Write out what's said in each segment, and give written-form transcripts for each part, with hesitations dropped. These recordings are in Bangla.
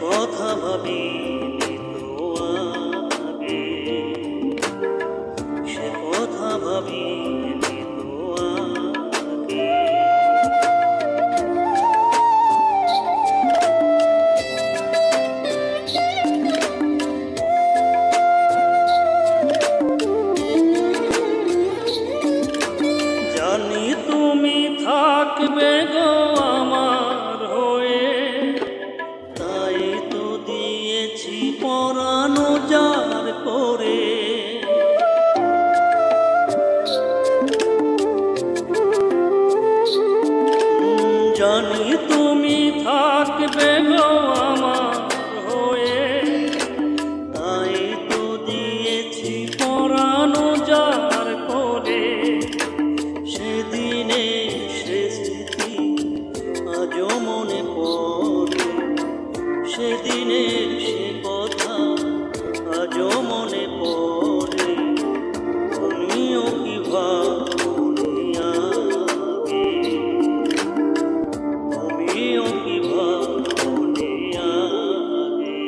কথা ভাবিনি তো আগে, সে কথা ভাবিনি তো আগে। জানি তুমি থাকবে গো আমার হয়ে, তাই তো দিয়েছি পরানো যার করে। জানি তুমি থাকবে গো আমার হয়ে, তাই তো দিয়েছি পরানো যার করে। সেদিনে সে স্মৃতি আজও মনে পড়ে, সেদিনের সে কথা আজও মনে পড়ে। তুমিও কি ভাবনি আগে, তুমিও কি ভাবনি আগে।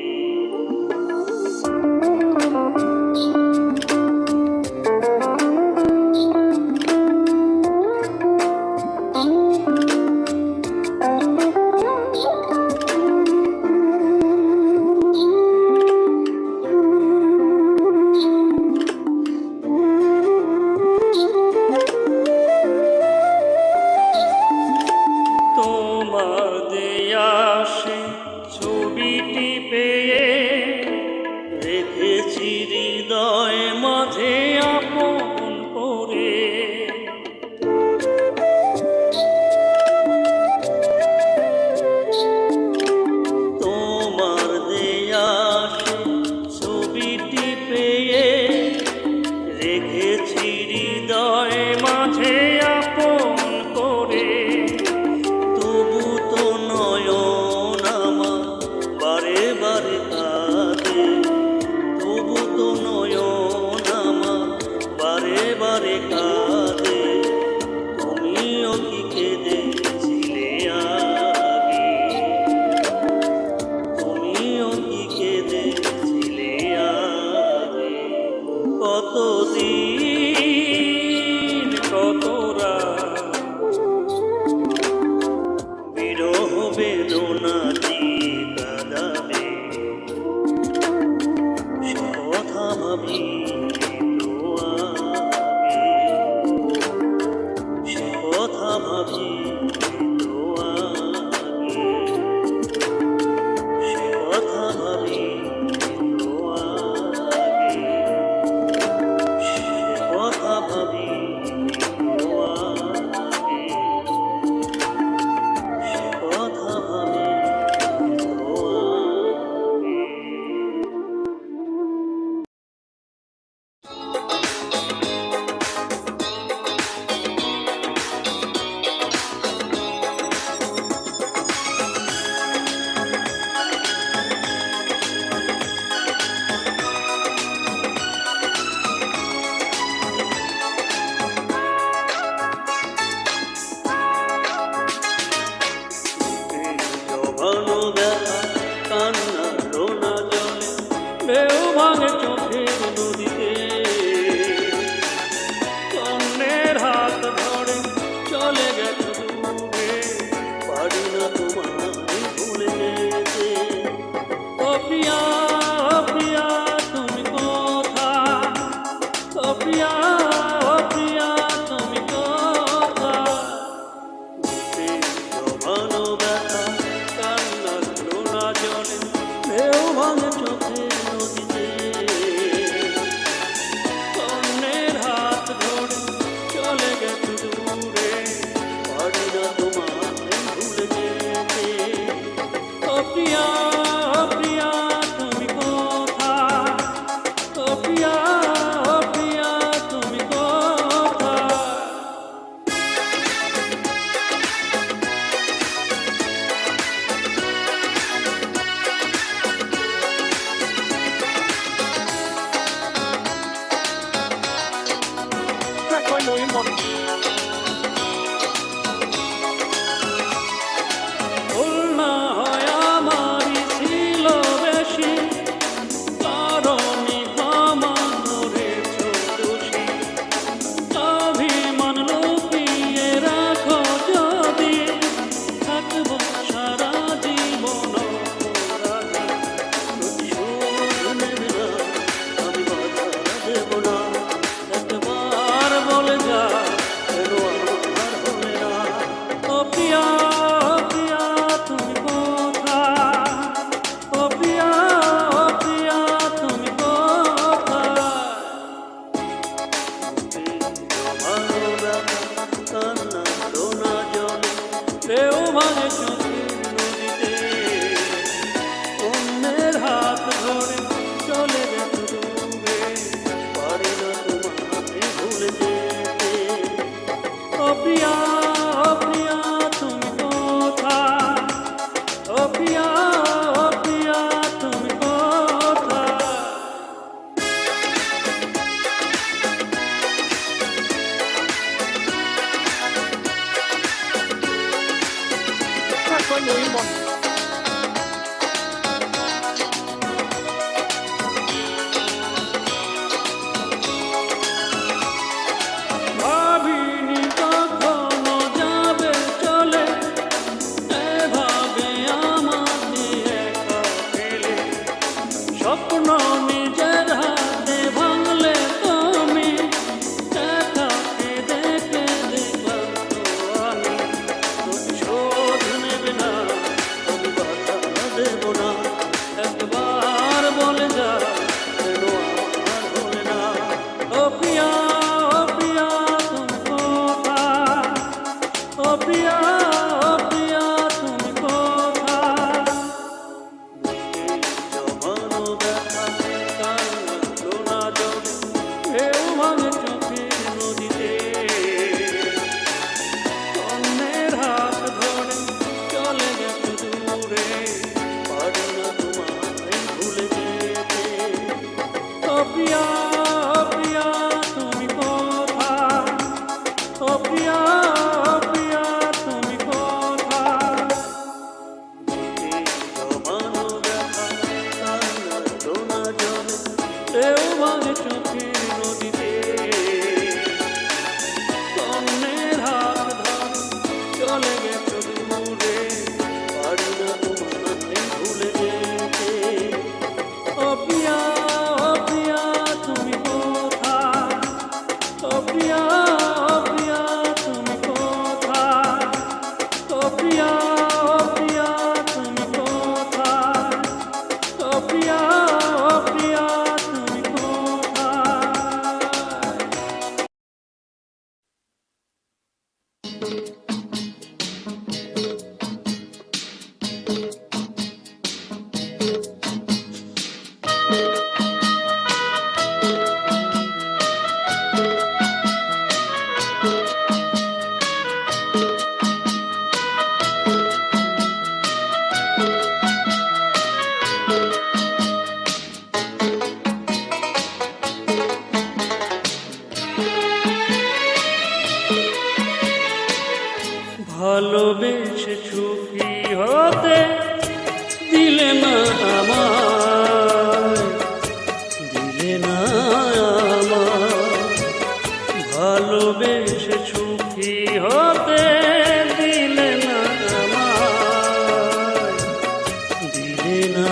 দিলে না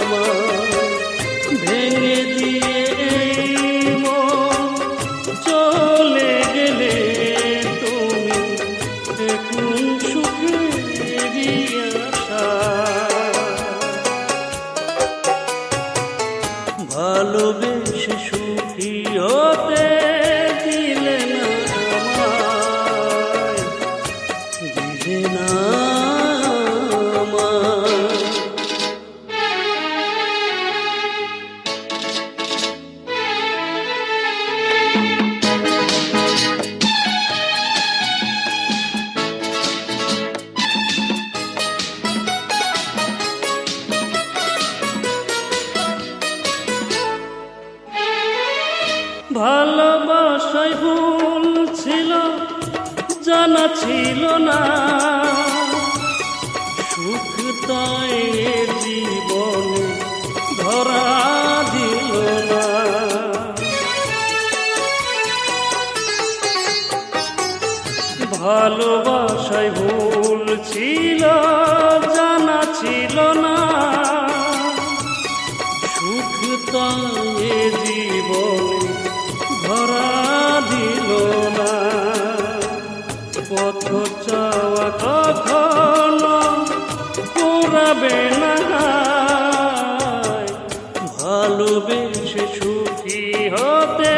আমায়, ভেঙে দিয়ে এই মন চলে গেলে তুমি এখন সুখেরই আশা। ভালোবেসে সুখী হতে দিলে না আমায়, দিলে না আমায়। ভালোবাসায় ভুল ছিল, জানা ছিল না, সুখ তাই এ জীবনে ধরা দিল না। ভালোবাসায় ভুল ছিল, জানা ছিল না, সুখ তাই এ জীবনে ধরা দিল না। পথ চাওয়া কখনো পুরাবে না, ভালোবেসে সুখী হতে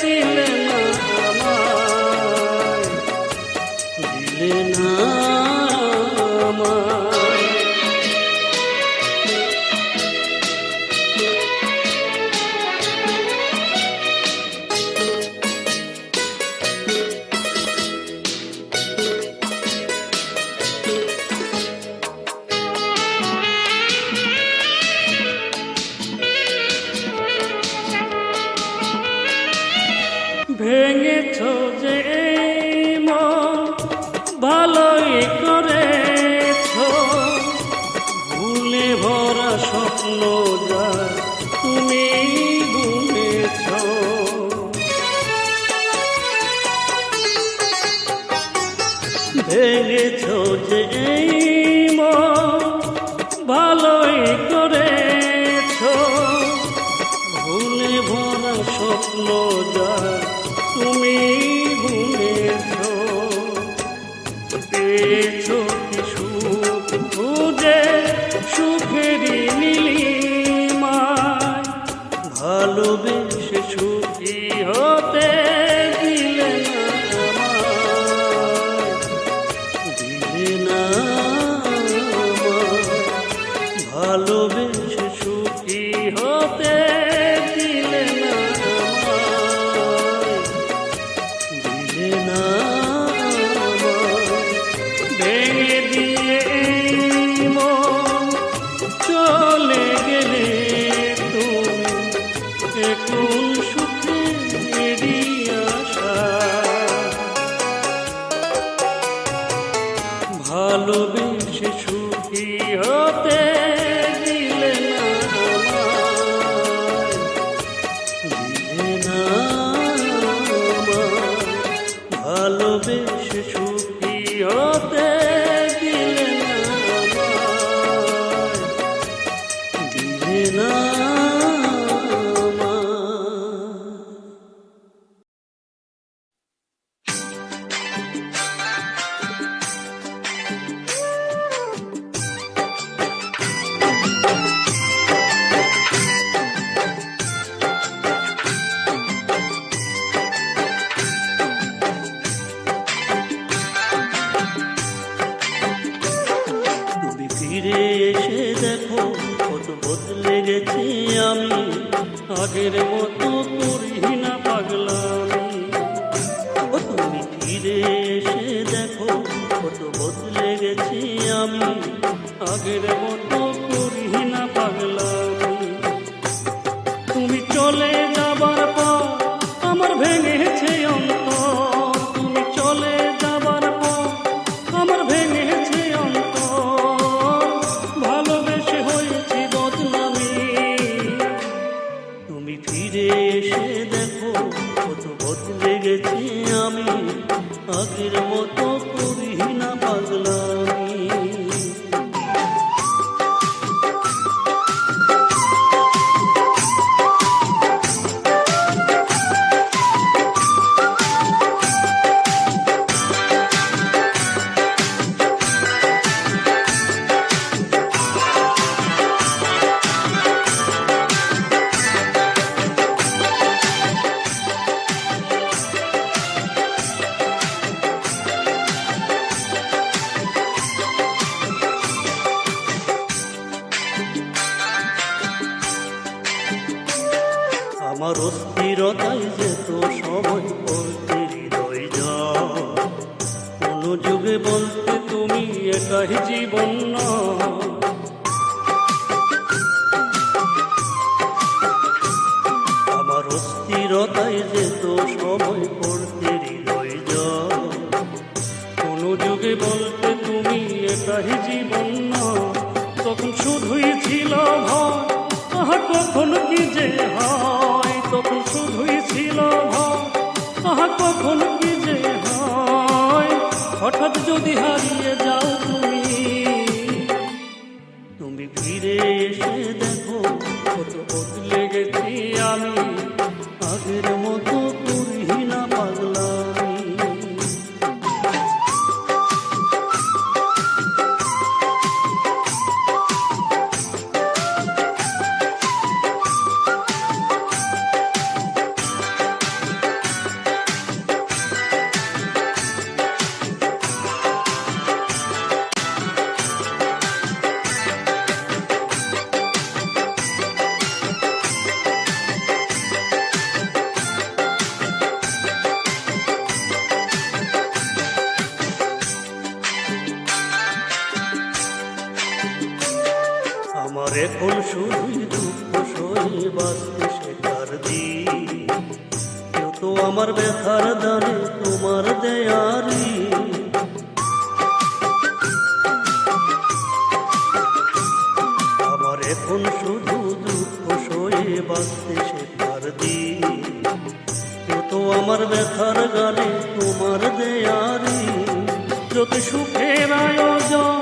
দিলে না আমায়, দিলে না আমায়। ভেঙেছ যে এই মন ভালোই করেছ, ভুলে ভরা স্বপ্ন যা তুমি বুনেছ। ভেঙেছ যে এই মন ভালোই করেছ, ভুলে ভরা স্বপ্ন যা তুমি বুনেছ। পেয়েছ কি সুখ খুঁজে সুখেরই নীলিমায়, ভালোবেসে সুখী হতে দিলে না আমায়, দিলে না আমায়। ভালোবেসে সুখী হতে দিলে না আমায়, দিলে না আমায়। ভেঙে দিয়ে এই মন চলে গেলে তুমি এখন সুখেরই আশা। ভালোবেসে সুখী হতে দিলে না আমায়, দিলে না আমায়। ভালোবেসে সুখী হতে দিলে না আমায়, দিলে না আমায়। ফিরে এসে দেখো কত বদলে গেছি আমি, আগের মতো করি না পাগলামি। ও তুমি ফিরে এসে দেখো কত বদলে গেছি আমি, আগের মতো করি না পাগলামি। তুমি চলে যাবার পর আমার ভেঙেছে অন্তর, তুমি চলে যাবার পর আমার ভেঙেছে অন্তর, ভালোবেসে হয়েছি বদনামি। তুমি ফিরে এসে দেখো কত বদলে গেছি আমি, আগের মতো করি না পাগলামি। আমার অস্থিরতায় যেত সময় বলতে হৃদয় যায়, কোনো যুগে বলতে তুমি একাই জীবন না। আমার অস্থিরতায় যেত সময় পড়তে হৃদয় যায়, কোনো যুগে বলতে তুমি একাই জীবন না। তখন শুধুই ছিল ভয়, আহা কখন কি যে হয়, তখন শুধুই ছিল ভয়, আহা কখন কি যে হয়। হঠাৎ যদি হারিয়ে যাও তুমি, তুমি ফিরে এসে দেখো কত বদলে গেছি আমি, আগের মতো করি না পাগলামি। আমার এখন শুধুই দুঃখ সয়ে বাঁচতে শেখার দিন, কেউ তো আমার ব্যথার দানে তোমার দেয়ারি। আমার এখন শুধু দুঃখ সয়ে বাঁচতে শেখার দিন, কেউ তো আমার ব্যথার গানে তোমার দেয়ারি। যত সুখের আয়োজন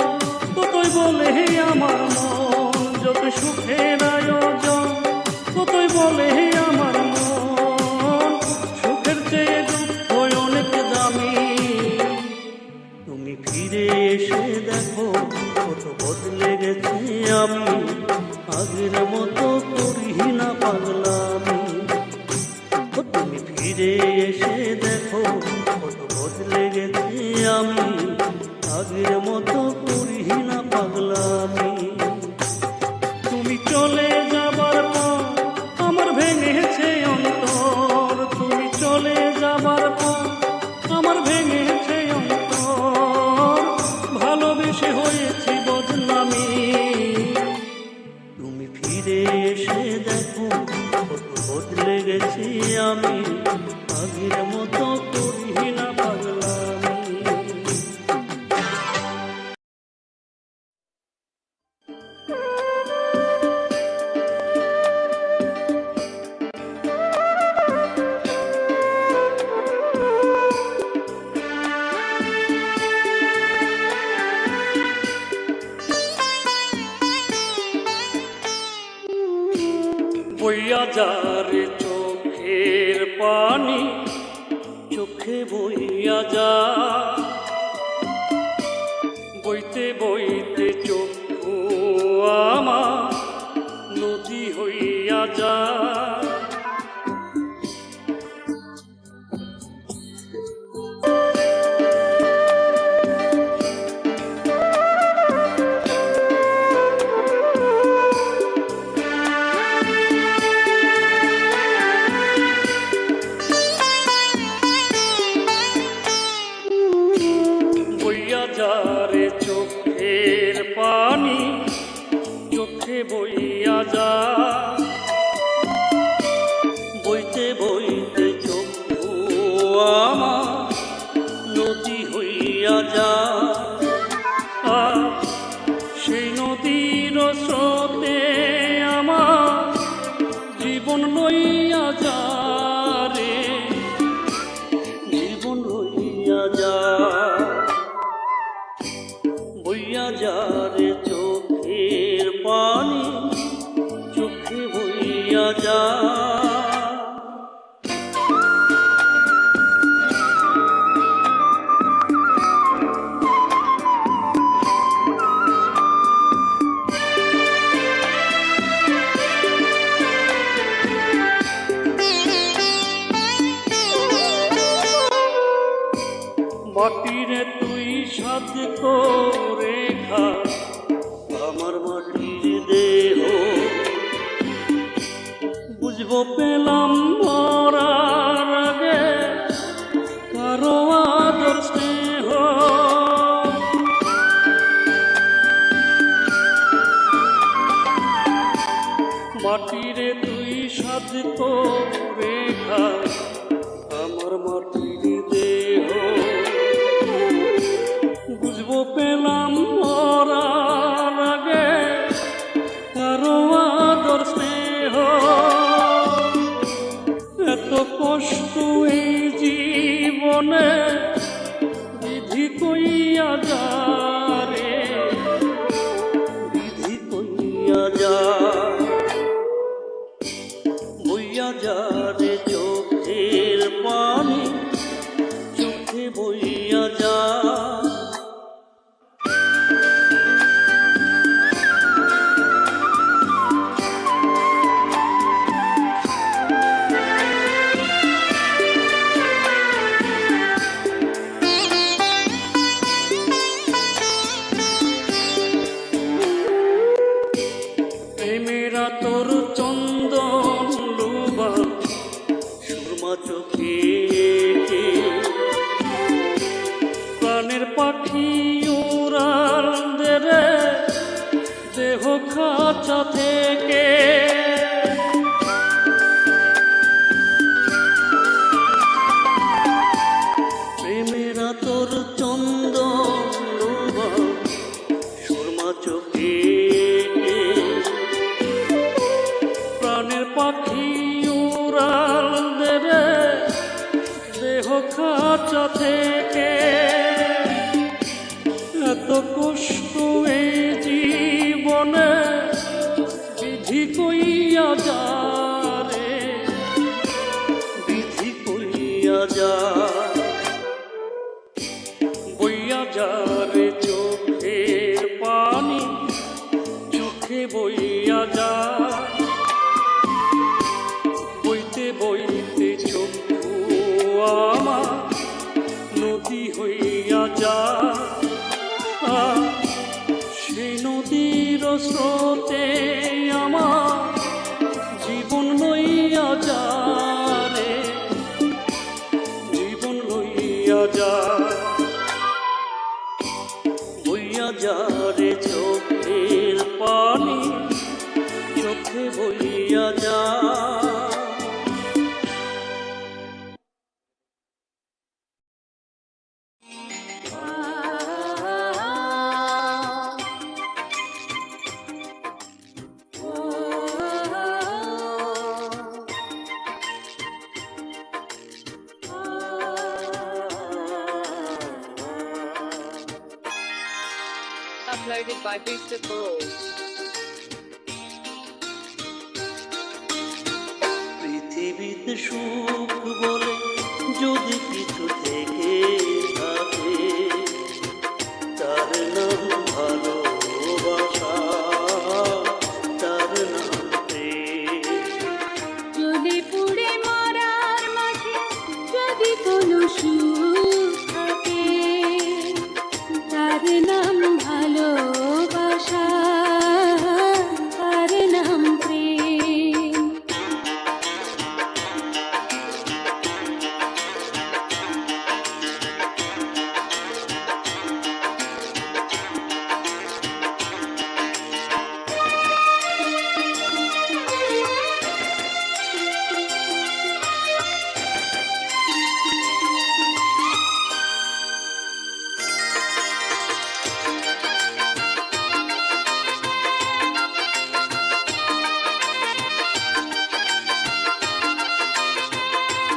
ততই বলে আমার মন, যত সুখের আয়োজন ততই বলে আমার মন। সুখের চেয়ে দুঃখ অনেক দামি, তুমি ফিরে এসে দেখো কত বদলে গেছি আমি, আগের মতো করি না পাগলামি। তুমি ফিরে এসে দেখো কত বদলে গেছি আমি, আগের মতো করি না পাগলামি। তুমি চলে যাবার পর আমার ভেঙেছে অন্তর, তুমি চলে যাবার পর আমার ভেঙেছে অন্তর। ভালোবেসে হয়েছি বদনামি, তুমি ফিরে এসে দেখো কত বদলে গেছি আমি, আগের মতো করি না পাগলামি। বইয়া যারে চোখের পানি, চোখে বইয়া যা, বইতে বইতে চক্ষু আমার নদী হইয়া যা। যারে চোখের পানি, চোখে বইয়া যা, বইতে বইতে চক্ষু আমার নদী হইয়া যা। সেই নদীর স্রোতে আমার জীবন লইয়া যা রে, জীবন লইয়া যা। বইয়া যারে চোখের পানি, চোখে বইয়া যা। মাটিরে তুই সাথ করে খা আমার মাটির দেহ, বুঝব বুঝবো পেলাম মরার আগে কারো আদর স্নেহ। মাটিরে তুই সাধ করে খা আমার মাটির দেহ। বুঝবো পেলাম মরার আগে কারো আদর স্নেহ। এত কষ্ট এই জীবনে বিধি কইয়া যা রে, বিধি কইয়া যা। বইয়া যা রে চোখের পানি, চোখে বইয়া যা। প্রেমেরা তোর চন্দন লুবা সুরমা চোখে, প্রাণের পাখি উড়াল দে রে দেহ খাঁচা থেকে। প্রেমেরা তোর চন্দন লুবা সুরমা চোখে, প্রাণের পাখি উড়াল দে রে দেহ খাঁচা থেকে। এত কষ্ট এই জীবনে বিধি কইয়া যা রে, বিধি কইয়া যা। বইয়া যা রে চোখের পানি, চোখে বইয়া যা। বইতে বইতে চক্ষু আমার নদী হইয়া যা। সেই নদীর স্রোতে আমার জীবন লইয়া যা রে, জীবন লইয়া যা। বইয়া যা রে চোখের পানি, চোখে বইয়া যা। Uploaded by Booster Balls. পৃথিবীতে সুখ বলে যদি কিছু থেকে থাকে, তার নাম ভালোবাসা, তার নাম প্রেম। যদি পুড়ে মরার মাঝে যদি কোনো সুখ থাকে, তার নাম ভালোবাসা, তার নাম প্রেম।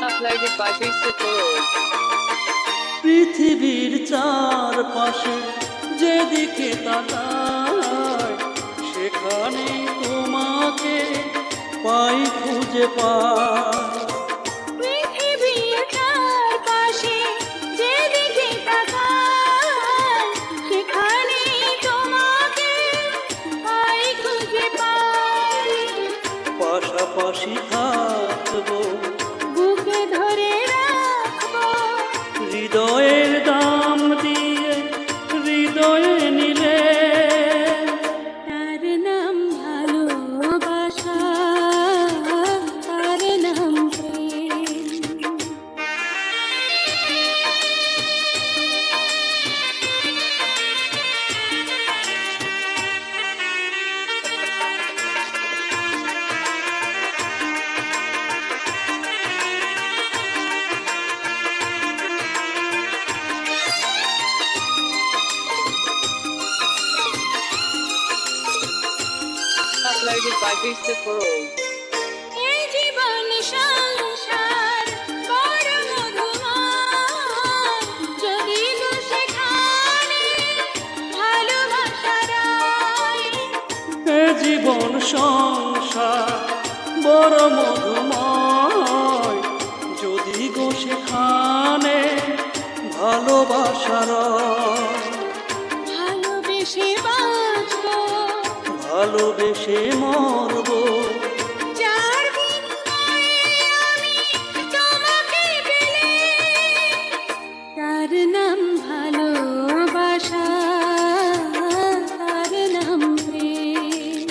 Uploaded by Booster Balls. পৃথিবীর চারপাশে যেদিকে তাকাই, সেখানে তোমাকে পাই খুঁজে পাই। পৃথিবীর চারপাশে যেদিকে তাকাই, সেখানে তোমাকে পাই খুঁজে পাই। পাশাপাশি থাকবো, বুকে ধরে রাখবো, হৃদয়ের দাম দিয়ে হৃদয়ে নিলে। তার নাম ভালোবাসা, তার Uploaded by Booster for All. এই জীবন সংসার বড় মধুময়, যদি গো সেখানে ভালোবাসার আয়। এ জীবন সংসার বড় মধুময়, যদি গো সেখানে ভালোবাসার ভালোবেসে বাঁচবো, ভালোবেসে মরব, যার বিনিময়ে আমি তোমাকে পেলে, তার নাম ভালোবাসা, তার নাম প্রেম।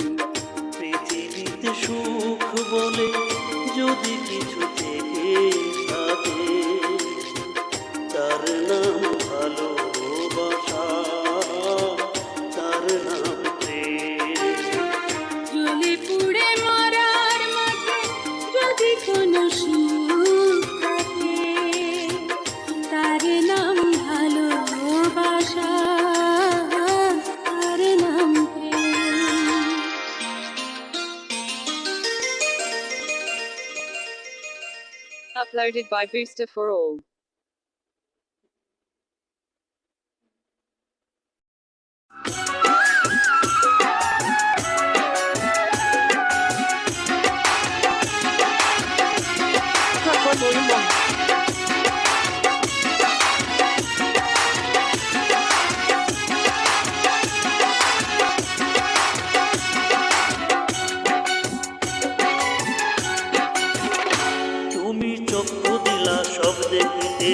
পৃথিবীতে সুখ বলে যদি কিছু থেকে থাকে, তার নাম ভালোবাসা, তার নাম প্রেম। জ্বলে পুড়ে মরার মতো যদি কোনো সুখ থাকে, তার নাম ভালোবাসা, তার নাম প্রেম। Uploaded by Booster for All. তুমি চক্ষু দিলা সব দেখিতে,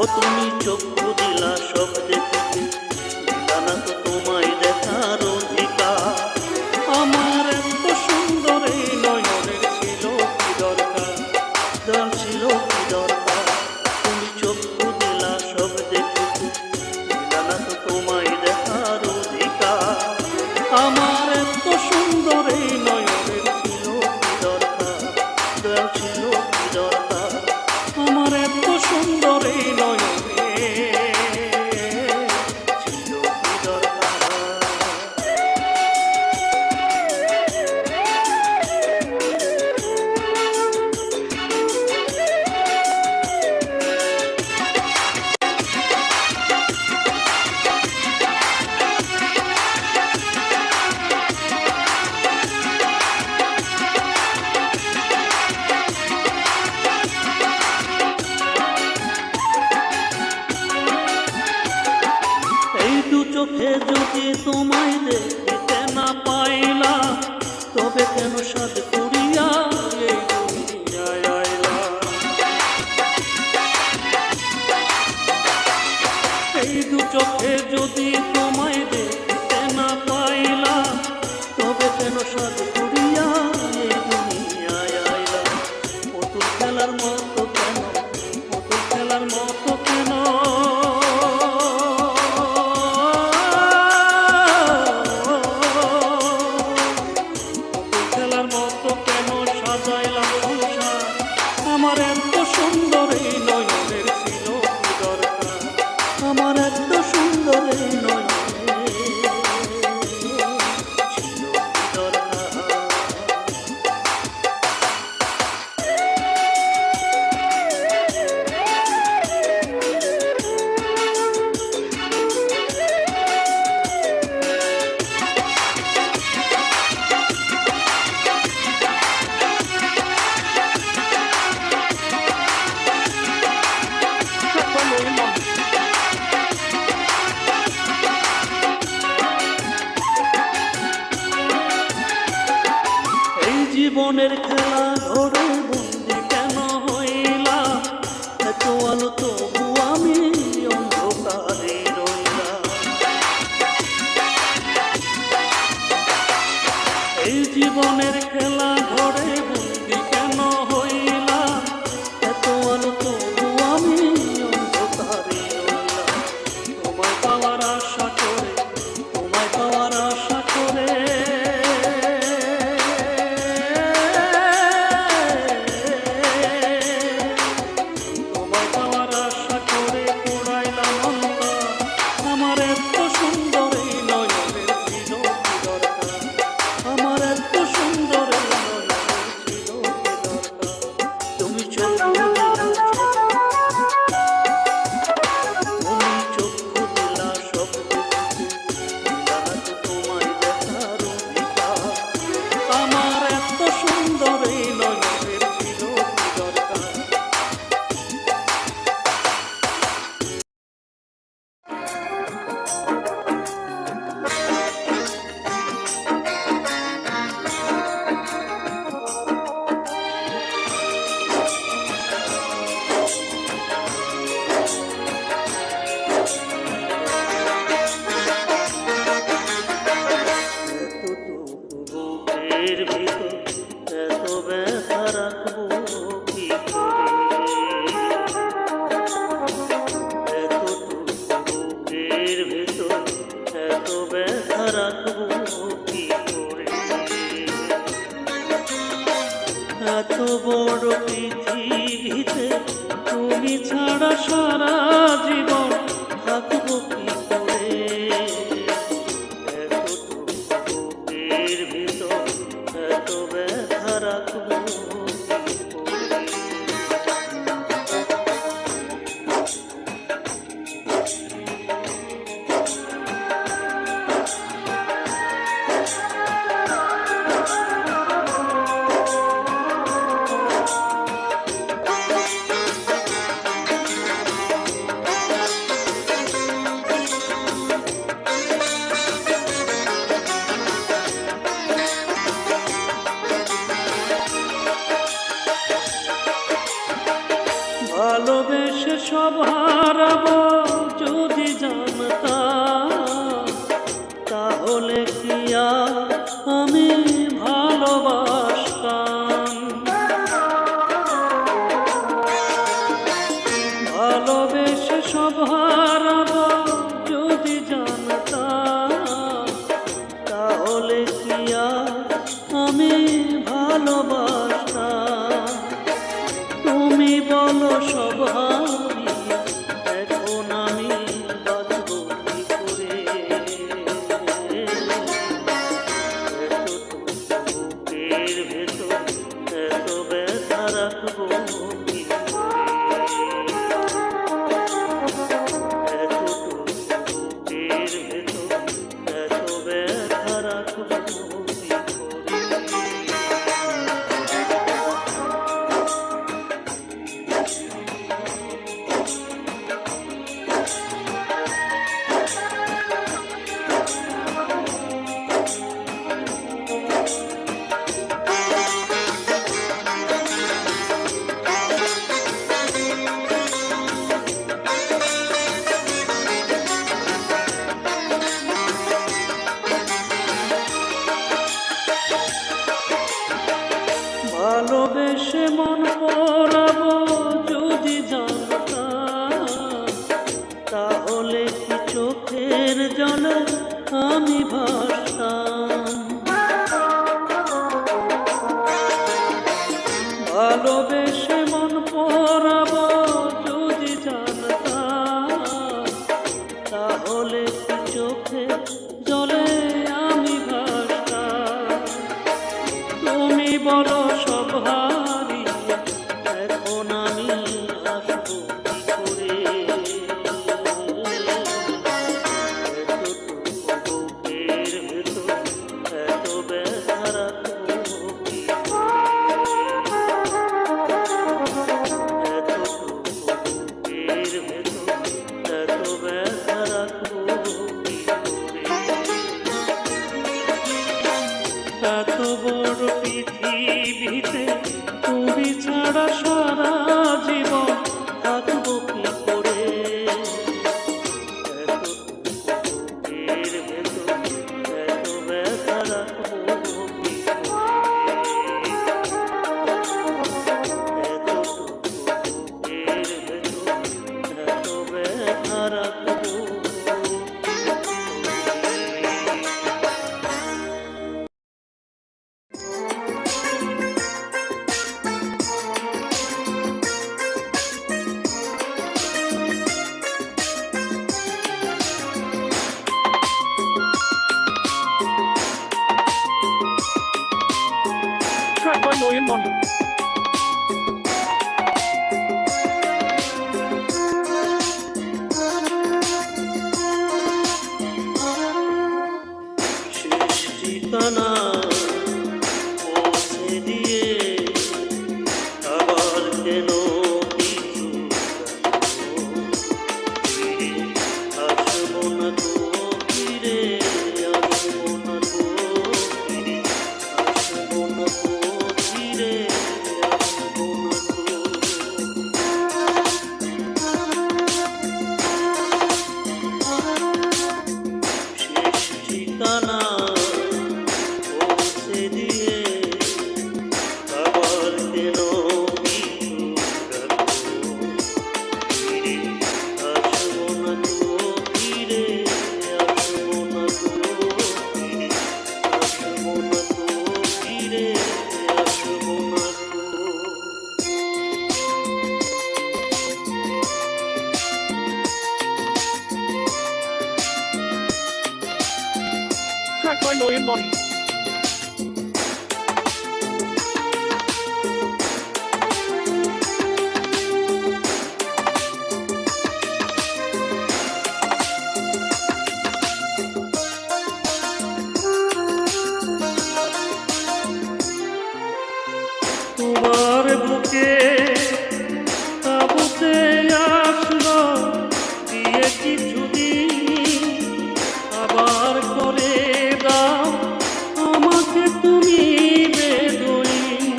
ও তুমি চক্ষু দিলা সব দেখিতে, দিলা না তো তোমায় দেখার অধিকার। আমার এত সুন্দর এই নয়নের ছিল কি দরকার, দর ছিল কি দরকার। তুমি চক্ষু দিলা সব দেখিতে, দিলা না তো তোমায় দেখার অধিকার। আমার এত সুন্দর এই নয়নের ছিল কি দরকার, দয়াল ছিল কি দরকার। আমার এত সুন্দর এই নয়নে ছিল কি দরকার। এই দু চোখে যদি তোমায় দেখিতে না পাইলাম, তবে কেন সাধ করিয়া এই দুনিয়ায় আইলাম। এই দু চোখে যদি তোমায় দেখিতে না পাইলাম, তবে কেন সাধ করিয়া এই দুনিয়ায় আইলাম। পুতুল খেলার মতো কেন, পুতুল খেলার মতো কেন, খেলার মতো কেন সাজাইলাম সংসার। আমার এত সুন্দর এই নয়নের ছিল কি দরকার, আমার এত সুন্দর এই নয়নের এত ব্যথা রাখবো কি করে? এত বড় পৃথিবীতে তুমি ছাড়া সারা জীবন থাকবো কি করে? এতটুকু বুকের ভিতর এত ব্যথা রাখবো কি করে? ভালোবেসে সব হারাবো যদি জানতাম, তাহলে কি আর আমি ভালোবাসতাম? ভালোবেসে সব হারাবো যদি জানতাম, তাহলে কি আর আমি ভালোবাসতাম? তুমি বলো সব হারিয়ে এখন আমি বাঁচব কি করে? এতটুকু বুকের ভেতর এত ব্যথা রাখবো কি করে? এতটুকু বুকের ভেতর এত ব্যথা রাখবো কি করে? ভালোবেসে মন পড়াবো যদি জানতাম, তাহলে কি চোখের জলে আমি ভাসতাম? ভালোবেসে মন পড়াবো যদি জানতাম, তাহলে কি চোখের জলে আমি ভাসতাম? তুমি বলো সব হারিয়ে এখন আমি আসবো কি করে? এতটুকু বুকের ভেতর এত ব্যথা রাখবো কি করে? এতটুকু বুকের ভেতর এত ব্যথা রাখবো কি করে? এত বড় পৃথিবীতে তুমি ছাড়া সারা জীবন থাকবো কি করে? এতটুকু বুকের ভেতর এত ব্যথা রাখবো কি করে? এতটুকু বুকের ভেতর এত ব্যথা রাখবো কি করে? Track by Noyan Mondo. শেষ ঠিকানা পৌঁছে দিয়ে আবার কেন কিছু ফিরে আসবো না তো? ফিরে আসবো না তো? ফিরে আসবো না তো? ফিরে track by Noyan Body. তোমার বুকে তাবুতে আসলো দিয়ে কিছুদিন আবার করে দাও আমাকে তুমি বেদুইন।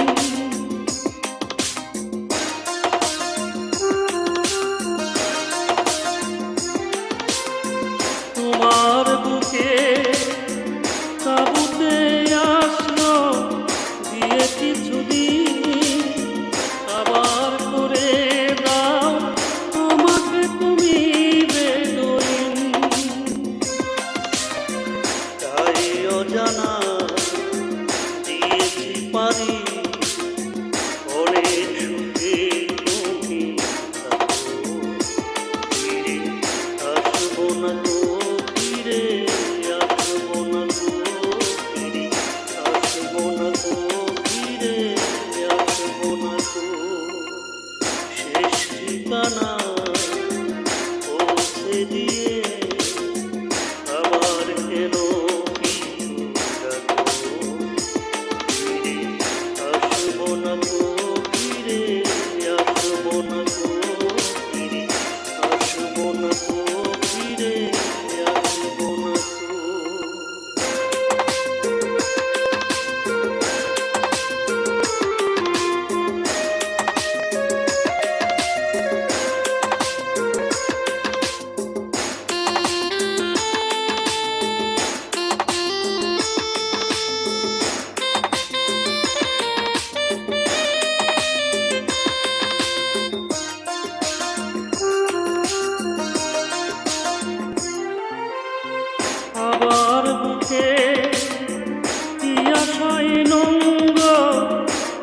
তোমার বুকে তাবুতে আসলো দিয়ে কিছুদিন আবার করে দাও আমাকে তুমি বেদুইন। তাই অজানা দিয়েছি পারি অনেক সুখে তুমি ফিরে আসবো না তো ফিরে আসবো না তো ফিরে আসবো না তো ফিরে আসবো না তো শেষ ঠিকানা পৌঁছে দিয়ে আবার কেন পিছু ডাকো ফিরে আসবো না তো ফিরে আসবো না তো ফিরে আসবো না তো ফিরে আসবো না তো। আবার বুকে তিয়াশাই নঙ্গ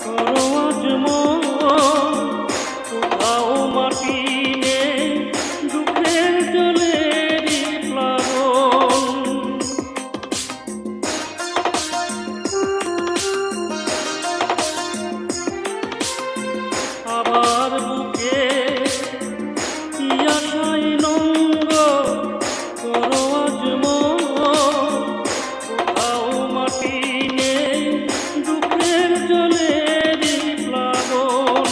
করো আজ মন কোথাও মাটি নেই দুঃখের জলেরই প্লাবন। আবার বুকে তিয়াশাই নঙ্গ করো আজ মন কোথাও মাটি নেই দুঃখের জলেরই প্লাবন।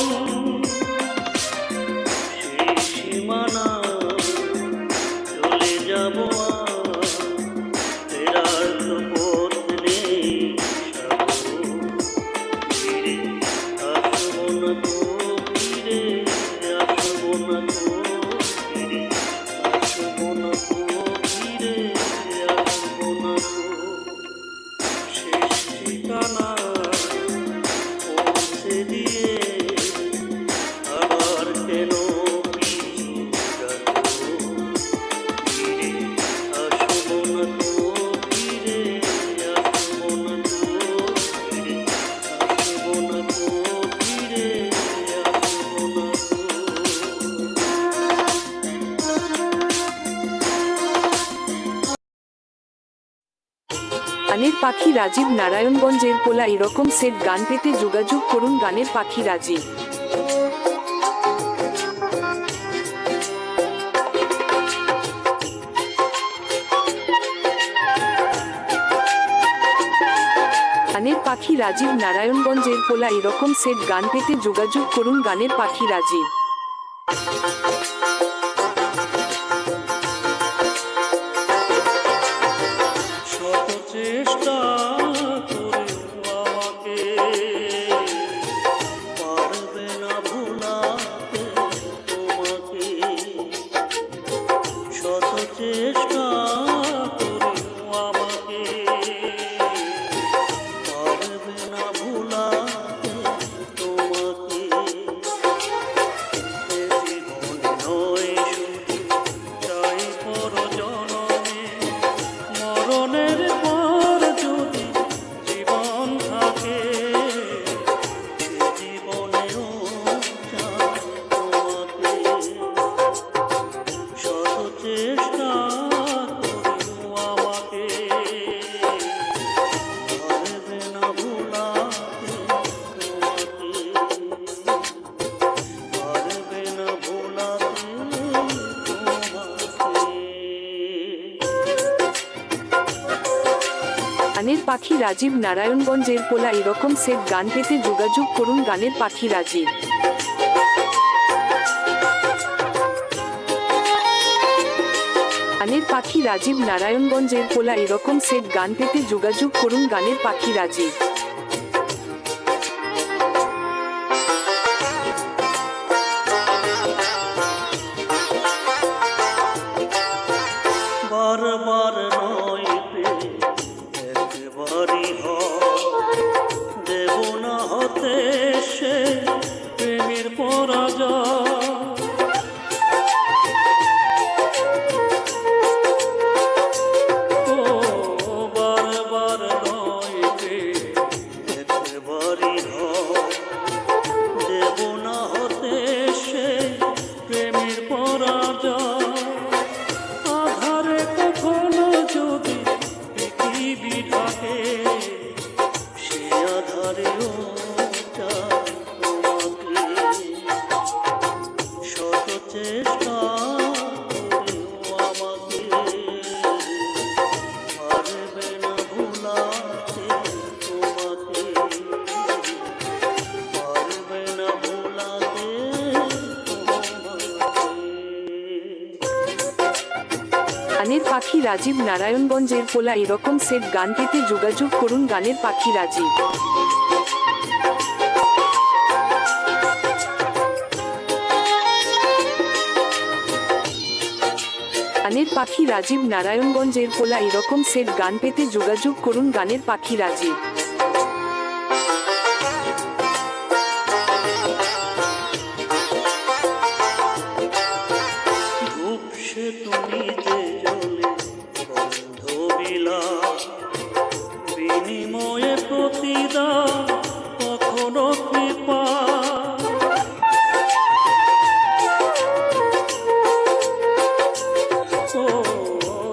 সেই সীমানা চলে যাব আর ফেরার তো পথ নেই সাগর। ফিরে আসবো না তো ফিরে আসবো না তো ফিরে আসবো না তো ফিরে আসবো না তো শেষ ঠিকানা পৌঁছে দিয়ে আবার কেন পিছু ডাকো ফিরে আসবো না তো ফিরে আসবো না তো ফিরে আসবো না তো ফিরে আসবো না তো। গানের পাখি রাজীব নারায়ণগঞ্জের পোলা এরকম সেট গান পেতে যোগাযোগ করুন গানের পাখি রাজীব। গানের পাখি রাজীব নারায়ণগঞ্জের পোলা এরকম সেট গান পেতে যোগাযোগ করুন গানের পাখি রাজীব। শত চেষ্টা করেও আমাকে পারবে না ভোলাতে তোমাকে। শত চেষ্টা করেও আমাকে পারবে না ভোলাতে তোমাকে। এ জীবনে নয় শুধু চাই পর জনমে মরণের পর যদি জীবন থাকে সে জীবনেও চাই তোমাকে। শত চেষ্টা করেও আমাকে গানের পাখি রাজীব নারায়ণগঞ্জের পোলা এরকম সেট গান পেতে যোগাযোগ করুন গানের পাখি রাজীব। গানের পাখি রাজীব নারায়ণগঞ্জের পোলা এরকম সেট গান পেতে যোগাযোগ করুন গানের পাখি রাজীব। বারবার নইতে একবারই দেব না হতে সে প্রেমের পরাজয়। ও বারবার নইতে একবারই দেব না হতে সে প্রেমের পরাজয়। যদি পৃথিবী থাকে সে আধারেও তোমাকে শত চেষ্টা করেও আমাকে পারবে না ভুলাতে তোমাকে, পারবে না ভুলাতে গানের পাখি রাজীব নারায়ণগঞ্জের পোলা এরকম সেট গান পেতে যোগাযোগ করুন গানের পাখি রাজীব। গানের পাখি রাজীব নারায়ণগঞ্জের পোলা এরকম সেট গান পেতে যোগাযোগ করুন গানের পাখি রাজীব। তুমি যে জলে বন্ধ বিলাস বিনিময়ে প্রতিদান কখনো কৃপা। ও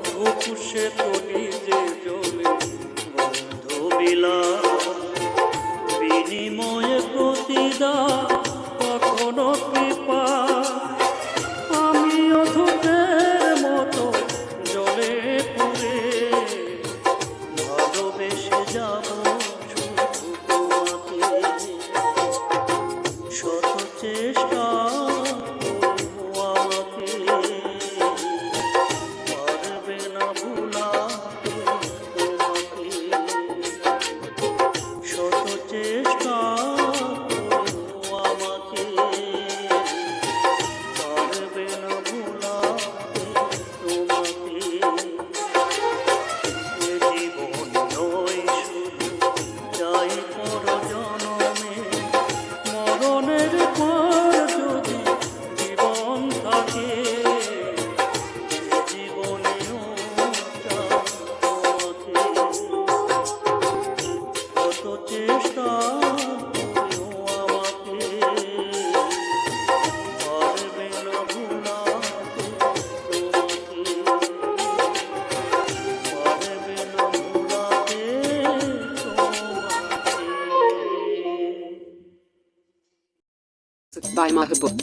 ধূপ সে তুমি যে জলে বন্ধ বিলাস বিনিময়ে প্রতিদান কখনো কৃপা। আমিও ধূপের মতো জলে পড়ে ভালোবেসে যাব শুধু তোমাকে, শত চেষ্টা করবো আমাকে পারবে না ভুলাতে তোমাকে, শত চেষ্টা করবো আমাকে পারবে না ভুলাতে তোমাকে। এ জীবন নয় শুধু যাই পর জনমে, মরণের পর যদি জীবন থাকে এ জীবনেও চাই তোমাকে, কত চেষ্টা করেও আমাকে পারবে না ভুলাতে তোমাকে, পারবে না ভুলাতে তোমাকে। By Mahabub.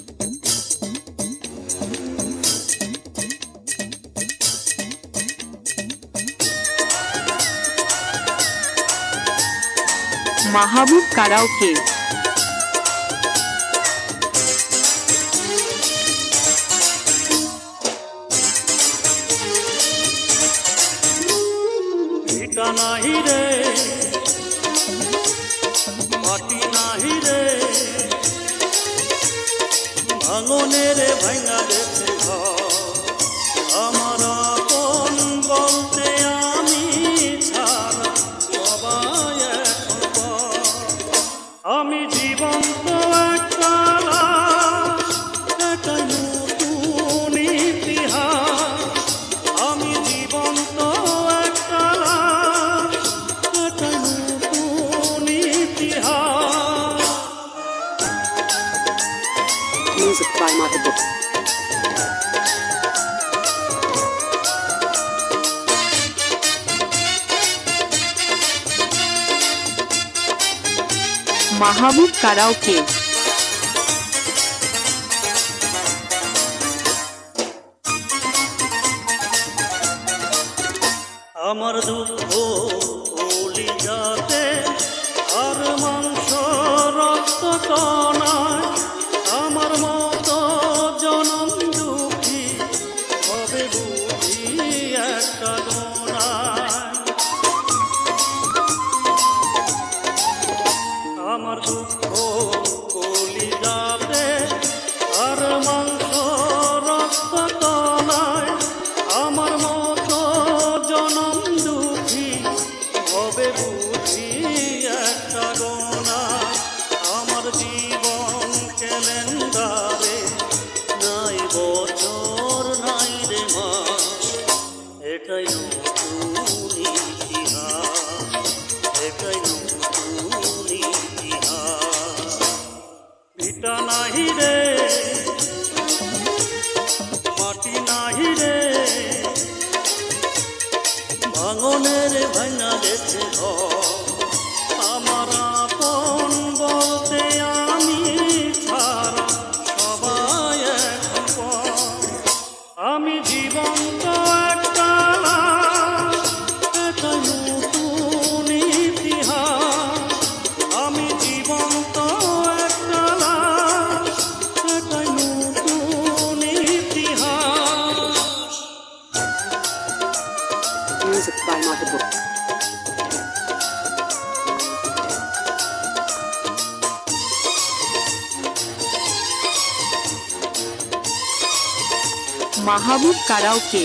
মাহবুব কারাওকে। ভিটা নাহি রে মাটি নাহি রে ভাঙনের ভাঙা গেছে ঘর, আমার আপন বলতে আমি ছাড়া সবাই এখন পর। আমি জীবন্ত একটা লাশ, একটা নতুন ইতিহাস। আমি জীবন্ত একটা লাশ, একটা নতুন ইতিহাস। Music by Mahabub. Mahabub karaoke. আমার দুঃখ ভাঙনের ভাঙা গেছে ঘর। আমার আপন বলতে আমি ছাড়া সবাই এখন পর। আমি জীবন্ত একটা লাশ, এটাই নতুন ইতিহাস। আমি জীবন্ত একটা লাশ, এটাই নতুন ইতিহাস। Music by Mahabub. Mahabub karaoke.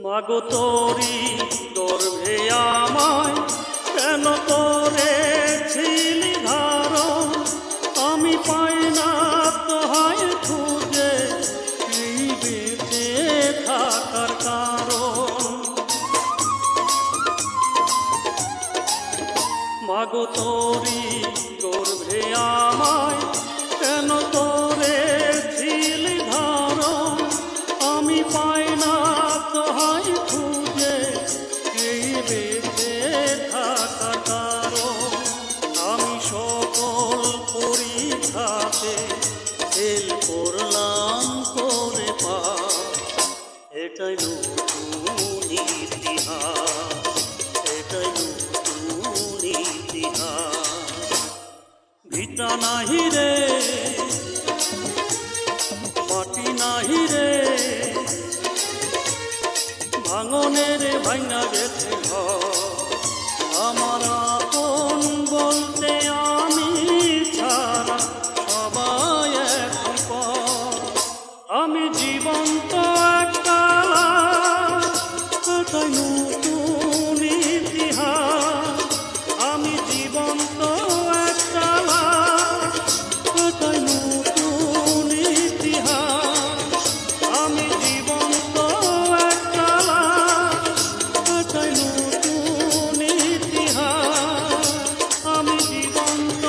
মাগো তোরি গর্ভে আমায় কেন করেছিলি ধারণ। আমি পাই না তোহায় খুঁজে এই বেঁচে থাকার কারণ। মাগো তোরি গর্ভে আমায় কেন করেছিলি ধারণ। আমি পাই না তোহায় খুঁজে এই বেঁচে থাকার কারণ। আমি সকল পরীক্ষাতে ফেল করলাম করে পাস। এটাই নতুন ইতিহাস, এটাই নতুন ইতিহাস। ভিটা নাহি রে, মাটি নাহি রে, ভাঙনের ভাঙা গেছে ঘর। আমার আপন বলতে আমি ছাড়া সবাই এখন পর। আমি জীবন্ত একটা লাশ, এটাই নতুন ইতিহাস। আমি জীবন্ত একটা লাশ, এটাই নতুন ইতিহাস। আমি জীবন্ত একটা লাশ, এটাই নতুন ইতিহাস। আমি জীবন্ত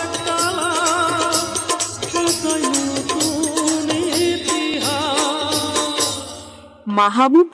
একটা লাশ, এটাই নতুন ইতিহাস। মাহবুব